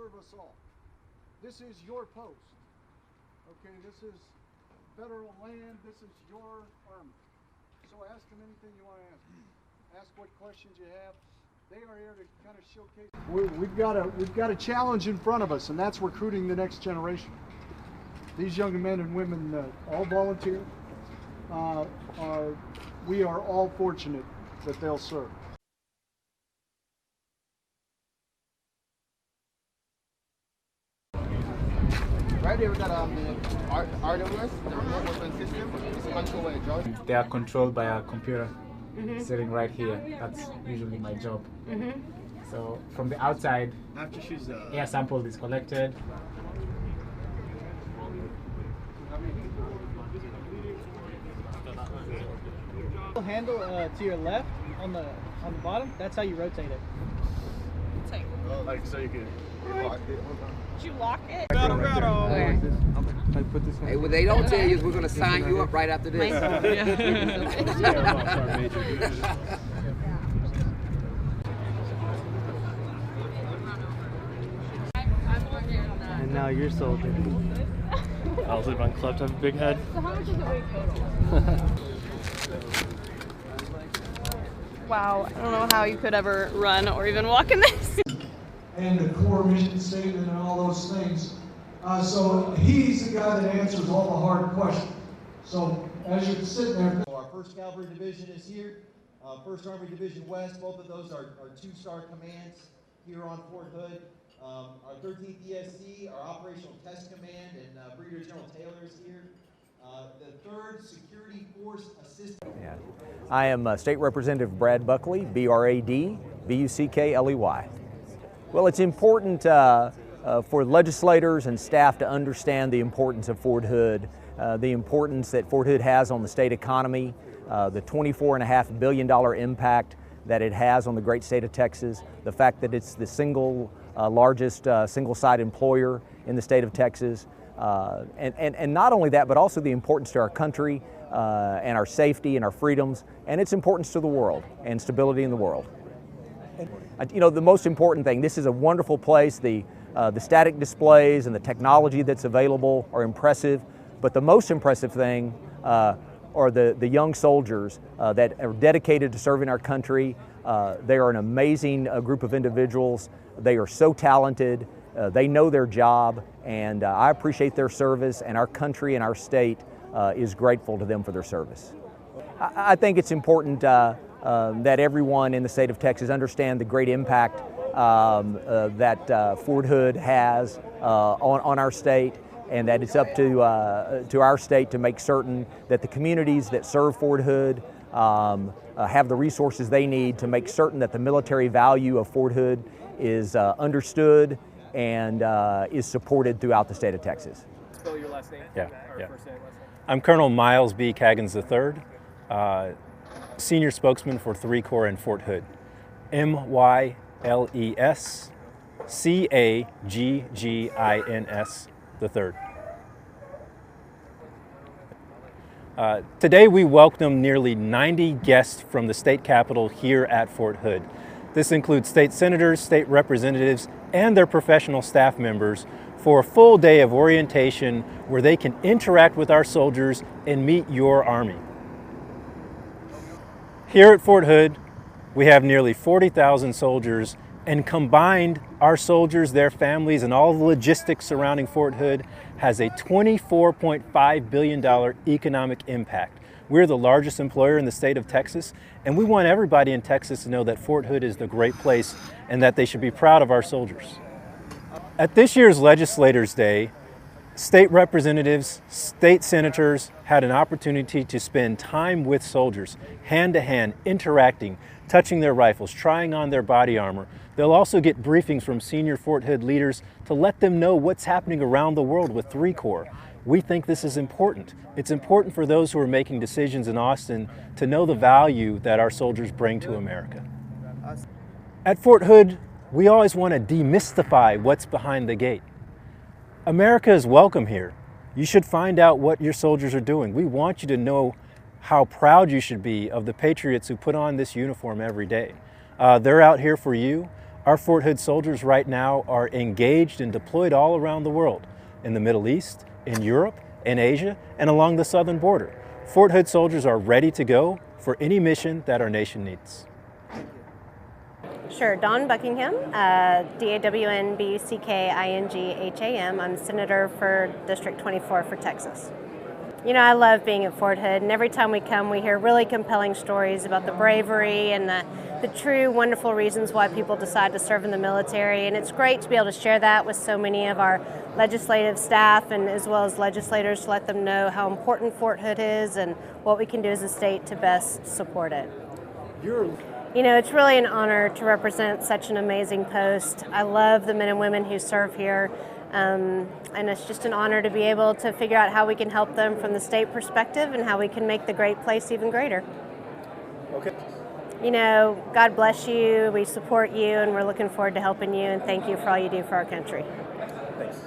serve us all. This is your post. Okay, this is federal land. This is your army. So ask them anything you want to ask them. Ask what questions you have. They are here to kind of showcase. We've got a challenge in front of us, and that's recruiting the next generation. These young men and women all volunteer. We are all fortunate that they'll serve. Right here we got the RWS, the remote weapon system. It's controlled by a joystick. They are controlled by a computer sitting right here. That's usually my job. So from the outside, air sample is collected. Handle to your left on the bottom. That's how you rotate it. Like so you can. Did you lock it? Okay. Hey, what they don't tell you is we're going to sign you up right after this. And now you're soldier. I was living on club to have a big head. So how much does it weigh total? Wow, I don't know how you could ever run or even walk in this. And the core mission statement and all those things. So he's the guy that answers all the hard questions. So as you're sitting there. Our 1st Cavalry Division is here. 1st Army Division West, both of those are 2-star commands here on Fort Hood. Our 13th ESC, our Operational Test Command, and Brigadier General Taylor is here. The 3rd Security Force Assistant. Yeah. I am State Representative Brad Buckley, B-R-A-D, B-U-C-K-L-E-Y. Well, it's important for legislators and staff to understand the importance of Fort Hood, the importance that Fort Hood has on the state economy, the $24.5 billion impact that it has on the great state of Texas, the fact that it's the single largest single-site employer in the state of Texas, and not only that, but also the importance to our country and our safety and our freedoms, and its importance to the world and stability in the world. You know, the most important thing, this is a wonderful place. The static displays and the technology that's available are impressive, but the most impressive thing are the young soldiers that are dedicated to serving our country. They are an amazing group of individuals. They are so talented. They know their job, and I appreciate their service, and our country and our state is grateful to them for their service. I think it's important that everyone in the state of Texas understand the great impact that Fort Hood has on our state, and that it's up to our state to make certain that the communities that serve Fort Hood have the resources they need to make certain that the military value of Fort Hood is understood and is supported throughout the state of Texas. Spell your last name. Yeah. I'm Colonel Miles B. Caggins III, Senior Spokesman for 3 Corps in Fort Hood. M-Y-L-E-S-C-A-G-G-I-N-S III. Today we welcome nearly 90 guests from the state capitol here at Fort Hood. This includes state senators, state representatives, and their professional staff members for a full day of orientation where they can interact with our soldiers and meet your Army. Here at Fort Hood, we have nearly 40,000 soldiers, and combined, our soldiers, their families, and all the logistics surrounding Fort Hood has a $24.5 billion economic impact. We're the largest employer in the state of Texas, and we want everybody in Texas to know that Fort Hood is the great place and that they should be proud of our soldiers. At this year's Legislators' Day, state representatives, state senators had an opportunity to spend time with soldiers, hand to hand, interacting, touching their rifles, trying on their body armor. They'll also get briefings from senior Fort Hood leaders to let them know what's happening around the world with 3 Corps. We think this is important. It's important for those who are making decisions in Austin to know the value that our soldiers bring to America. At Fort Hood, we always want to demystify what's behind the gate. America is welcome here. You should find out what your soldiers are doing. We want you to know how proud you should be of the patriots who put on this uniform every day. They're out here for you. Our Fort Hood soldiers right now are engaged and deployed all around the world, in the Middle East, in Europe, in Asia, and along the southern border. Fort Hood soldiers are ready to go for any mission that our nation needs. Sure, Dawn Buckingham, D-A-W-N-B-U-C-K-I-N-G-H-A-M. I'm Senator for District 24 for Texas. You know, I love being at Fort Hood, and every time we come, we hear really compelling stories about the bravery and the true wonderful reasons why people decide to serve in the military. And it's great to be able to share that with so many of our legislative staff and as well as legislators to let them know how important Fort Hood is and what we can do as a state to best support it. You know, it's really an honor to represent such an amazing post. I love the men and women who serve here. And it's just an honor to be able to figure out how we can help them from the state perspective and how we can make the great place even greater. Okay. You know, God bless you, we support you, and we're looking forward to helping you, and thank you for all you do for our country. Thanks.